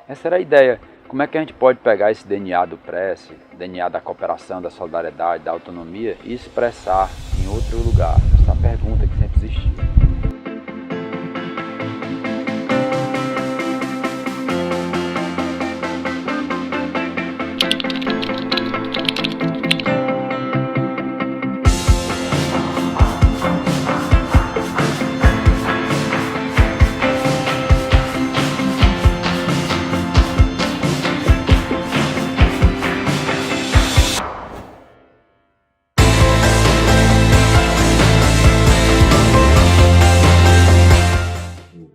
Essa era a ideia. Como é que a gente pode pegar esse DNA do Prece, DNA da cooperação, da solidariedade, da autonomia e expressar em outro lugar? Essa é a pergunta que sempre existiu.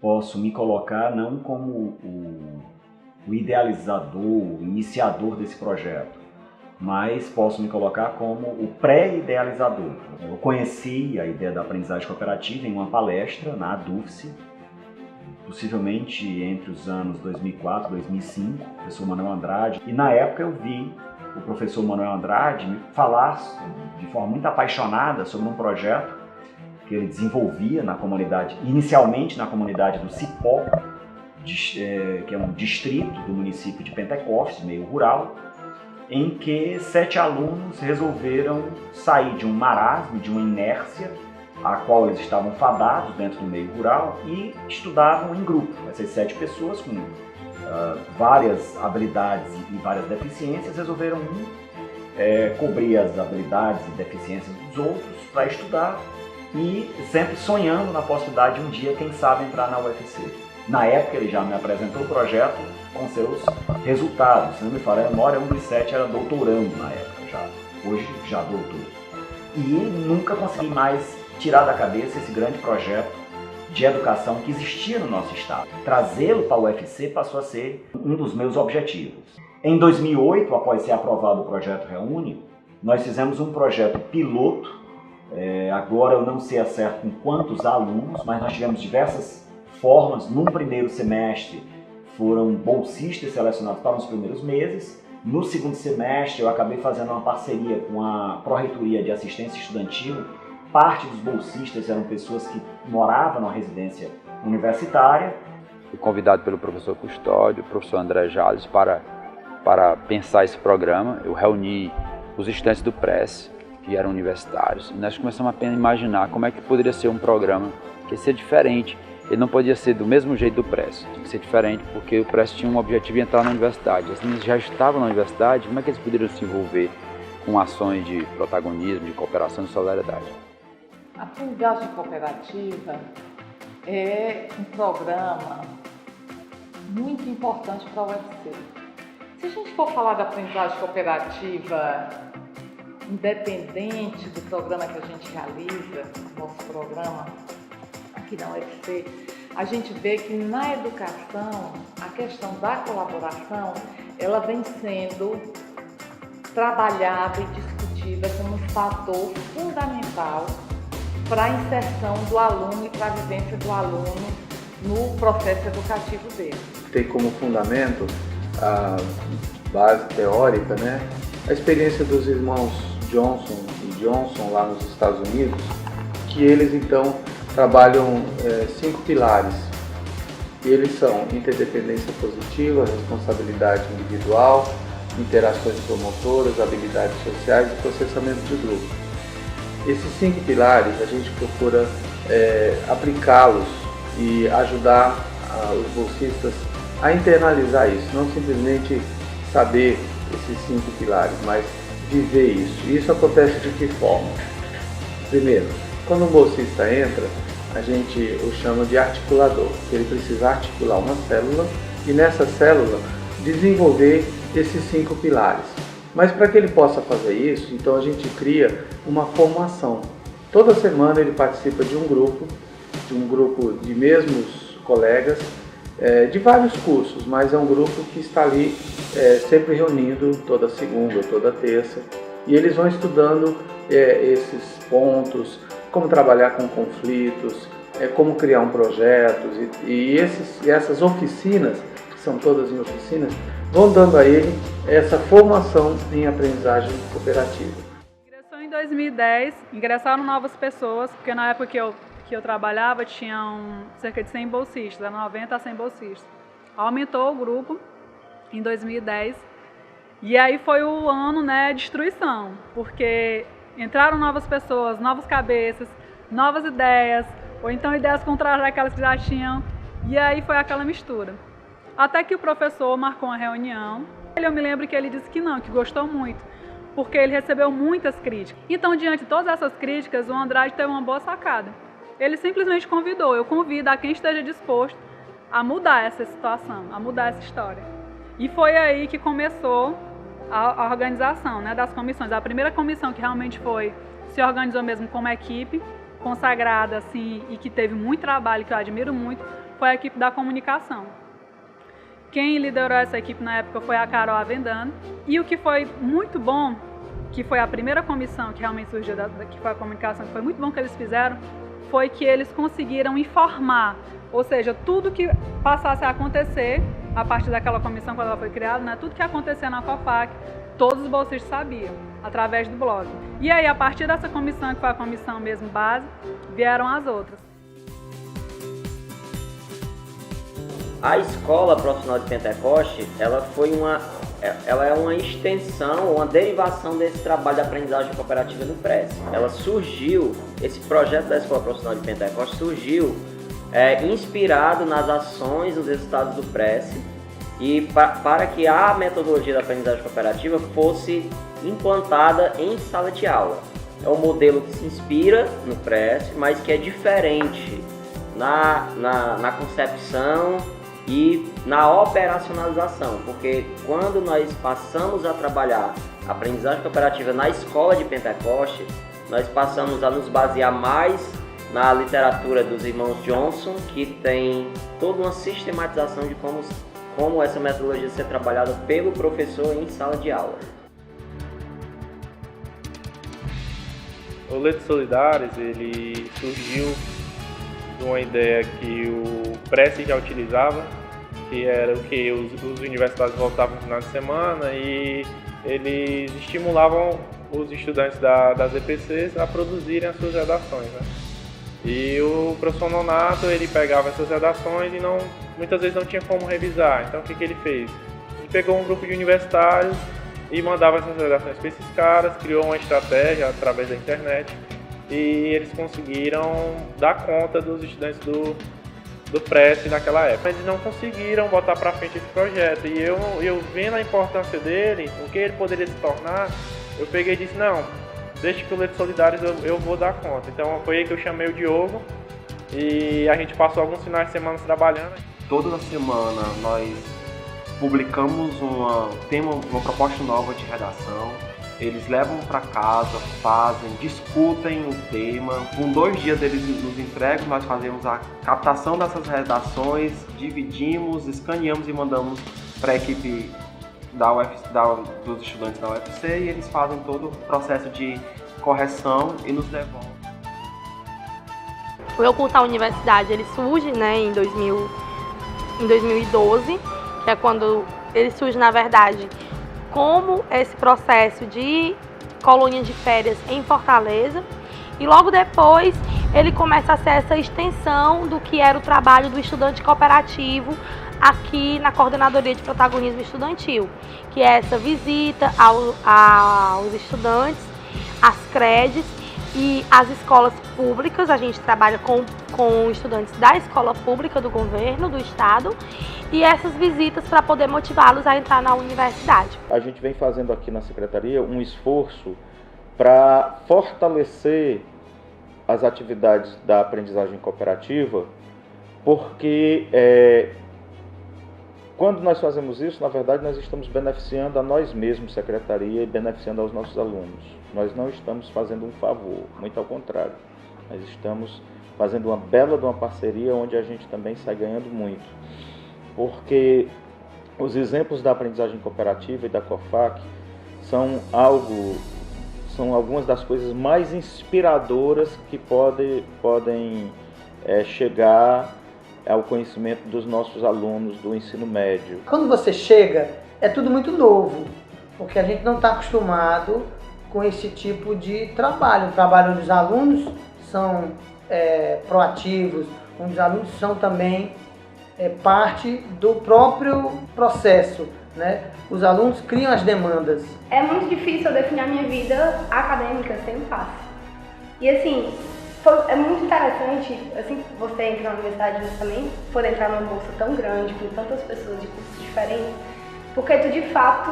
Posso me colocar não como o idealizador, o iniciador desse projeto, mas posso me colocar como o pré-idealizador. Eu conheci a ideia da aprendizagem cooperativa em uma palestra na ADUFSE, possivelmente entre os anos 2004 e 2005, o professor Manuel Andrade, e na época eu vi o professor Manuel Andrade me falar de forma muito apaixonada sobre um projeto que ele desenvolvia na comunidade, inicialmente na comunidade do Cipó, que é um distrito do município de Pentecostes, meio rural, em que 7 alunos resolveram sair de um marasmo, de uma inércia, a qual eles estavam fadados dentro do meio rural e estudavam em grupo. Essas 7 pessoas com várias habilidades e várias deficiências resolveram cobrir as habilidades e deficiências dos outros para estudar e sempre sonhando na possibilidade de um dia, quem sabe, entrar na UFC. Na época ele já me apresentou o projeto com seus resultados. Se não me falha a memória, um dos 7 era doutorando na época já. Hoje já doutor. E nunca consegui mais tirar da cabeça esse grande projeto de educação que existia no nosso estado. Trazê-lo para a UFC passou a ser um dos meus objetivos. Em 2008, após ser aprovado o projeto Reúne, nós fizemos um projeto piloto. Agora eu não sei a certo com quantos alunos, mas nós tivemos diversas formas. No primeiro semestre foram bolsistas selecionados para os primeiros meses. No segundo semestre eu acabei fazendo uma parceria com a Pró-Reitoria de Assistência Estudantil. Parte dos bolsistas eram pessoas que moravam na residência universitária. Fui convidado pelo professor Custódio, o professor André Jales, para pensar esse programa. Eu reuni os estudantes do Prece, que eram universitários, e nós começamos a imaginar como é que poderia ser um programa que ia ser diferente. Ele não podia ser do mesmo jeito do Prece, tinha que ser diferente, porque o Prece tinha um objetivo de entrar na universidade. As meninas já estavam na universidade, como é que eles poderiam se envolver com ações de protagonismo, de cooperação e solidariedade? A aprendizagem cooperativa é um programa muito importante para a UFC. Se a gente for falar da aprendizagem cooperativa independente do programa que a gente realiza, nosso programa aqui na UFC, a gente vê que na educação, a questão da colaboração, ela vem sendo trabalhada e discutida como um fator fundamental para a inserção do aluno e para a vivência do aluno no processo educativo dele. Tem como fundamento a base teórica, a experiência dos irmãos Johnson e Johnson lá nos Estados Unidos, que eles então trabalham 5 pilares. E eles são interdependência positiva, responsabilidade individual, interações promotoras, habilidades sociais e processamento de grupo. Esses 5 pilares a gente procura aplicá-los e ajudar os bolsistas a internalizar isso, não simplesmente saber esses 5 pilares, mas viver isso. E isso acontece de que forma? Primeiro, quando um bolsista entra, a gente o chama de articulador, que ele precisa articular uma célula e nessa célula desenvolver esses 5 pilares. Mas para que ele possa fazer isso, então a gente cria uma formação. Toda semana ele participa de um grupo de mesmos colegas, de vários cursos, mas é um grupo que está ali sempre reunindo toda segunda ou toda terça, e eles vão estudando esses pontos, como trabalhar com conflitos, como criar um projeto, e essas oficinas, que são todas em oficinas, vão dando a ele essa formação em aprendizagem cooperativa. Ingressou em 2010, ingressaram novas pessoas, porque na época que eu trabalhava tinham cerca de 100 bolsistas, era 90 a 100 bolsistas. Aumentou o grupo em 2010. E aí foi o ano, né, de destruição, porque entraram novas pessoas, novas cabeças, novas ideias, ou então ideias contrárias daquelas que já tinham, e aí foi aquela mistura. Até que o professor marcou uma reunião, eu me lembro que ele disse que não, que gostou muito, porque ele recebeu muitas críticas. Então, diante de todas essas críticas, o Andrade teve uma boa sacada. Ele simplesmente convidou, eu convido a quem esteja disposto a mudar essa situação, a mudar essa história. E foi aí que começou a organização, né, das comissões. A primeira comissão que realmente se organizou mesmo como equipe, consagrada assim, e que teve muito trabalho, que eu admiro muito, foi a equipe da comunicação. Quem liderou essa equipe na época foi a Carol Avendano. E o que foi muito bom, que foi a primeira comissão que realmente surgiu, que foi a comunicação, que foi muito bom que eles fizeram, foi que eles conseguiram informar, ou seja, tudo que passasse a acontecer, a partir daquela comissão quando ela foi criada, né, tudo que acontecia na COFAC, todos os bolsistas sabiam, através do blog. E aí, a partir dessa comissão, que foi a comissão mesmo base, vieram as outras. A Escola Profissional de Pentecoste, ela é uma extensão, uma derivação desse trabalho de aprendizagem cooperativa no PRES. Ela surgiu, esse projeto da Escola Profissional de Pentecoste surgiu inspirado nas ações, nos resultados do PRES, e para que a metodologia da aprendizagem cooperativa fosse implantada em sala de aula. É um modelo que se inspira no PRES, mas que é diferente na concepção e na operacionalização, porque quando nós passamos a trabalhar a aprendizagem cooperativa na escola de Pentecoste, nós passamos a nos basear mais na literatura dos irmãos Johnson, que tem toda uma sistematização de como essa metodologia ser trabalhada pelo professor em sala de aula. O Letras Solidárias, ele surgiu de uma ideia que o PRES já utilizava, que era o que os universitários voltavam no final de semana e eles estimulavam os estudantes das EPCs a produzirem as suas redações, né? E o professor Nonato, ele pegava essas redações e muitas vezes não tinha como revisar. Então o que ele fez? Ele pegou um grupo de universitários e mandava essas redações para esses caras, criou uma estratégia através da internet e eles conseguiram dar conta dos estudantes do PRES naquela época. Eles não conseguiram botar para frente esse projeto e eu vendo a importância dele, o que ele poderia se tornar, eu peguei e disse, não, deixa que o Letras Solidárias eu vou dar conta. Então foi aí que eu chamei o Diogo e a gente passou alguns finais de semana trabalhando. Toda semana nós publicamos uma proposta nova de redação. Eles levam para casa, fazem, discutem o tema. Com 2 dias eles nos entregam, nós fazemos a captação dessas redações, dividimos, escaneamos e mandamos para a equipe dos estudantes da UFC e eles fazem todo o processo de correção e nos devolvem. O Eu Curtar a Universidade, ele surge, né, em 2012, que é quando ele surge, na verdade, como esse processo de colônia de férias em Fortaleza, e logo depois ele começa a ser essa extensão do que era o trabalho do estudante cooperativo aqui na Coordenadoria de Protagonismo Estudantil, que é essa visita aos estudantes, às CREDs e às escolas públicas. A gente trabalha com estudantes da escola pública do governo, do estado, e essas visitas para poder motivá-los a entrar na universidade. A gente vem fazendo aqui na Secretaria um esforço para fortalecer as atividades da aprendizagem cooperativa, porque quando nós fazemos isso, na verdade, nós estamos beneficiando a nós mesmos, Secretaria, e beneficiando aos nossos alunos. Nós não estamos fazendo um favor, muito ao contrário. Nós estamos fazendo uma bela de uma parceria onde a gente também sai ganhando muito. Porque os exemplos da aprendizagem cooperativa e da COFAC são algumas das coisas mais inspiradoras que podem chegar ao conhecimento dos nossos alunos do ensino médio. Quando você chega, é tudo muito novo, porque a gente não está acostumado com esse tipo de trabalho. O trabalho onde os alunos são proativos, onde os alunos são também parte do próprio processo, né? Os alunos criam as demandas. É muito difícil eu definir a minha vida acadêmica sem o PASS. E assim, é muito interessante, assim, você entra na universidade você também, poder entrar numa bolsa tão grande, com tantas pessoas de cursos diferentes, porque tu de fato,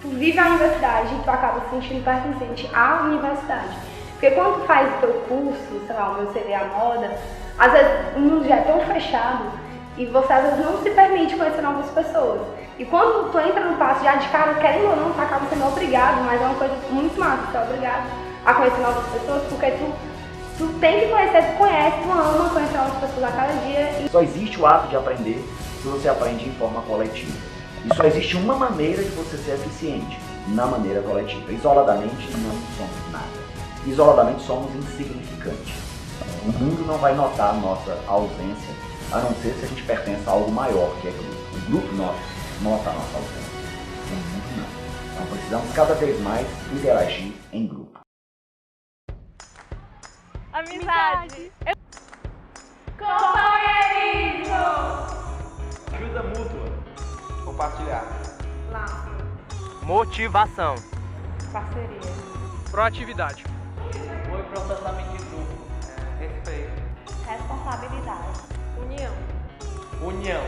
tu vive a universidade e tu acaba se sentindo pertencente à universidade. Porque quando tu faz o teu curso, sei lá, o meu seria a moda, às vezes o mundo já é tão fechado e você às vezes não se permite conhecer novas pessoas. E quando tu entra no PASS, já de cara, querendo ou não, tu acaba sendo obrigado, mas é uma coisa muito massa, tu é obrigado a conhecer novas pessoas, porque tu tem que conhecer, tu conhece, tu ama conhecer novas pessoas a cada dia. Só existe o ato de aprender se você aprende em forma coletiva. E só existe uma maneira de você ser eficiente, na maneira coletiva. Isoladamente não somos nada. Isoladamente somos insignificantes. O mundo não vai notar a nossa ausência, a não ser se a gente pertence a algo maior, que é grupo. O grupo nota a nossa ausência. O mundo não. Então precisamos cada vez mais interagir em grupo. Amizade. Companheirismo. Ajuda mútua. Compartilhar. Laço. Motivação. Parceria. Proatividade. Apoio e processamento de grupo. Respeito. Responsabilidade. União. União.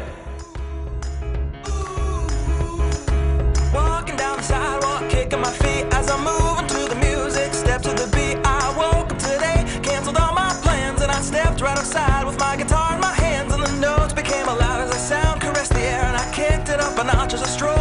Walking down the sidewalk, kicking my feet as I'm moving to the music, step to the beat. I woke up today, canceled all my plans, and I stepped right outside with my guitar in my hands, and the notes became loud as the sound caressed the air, and I kicked it up a notch as I strode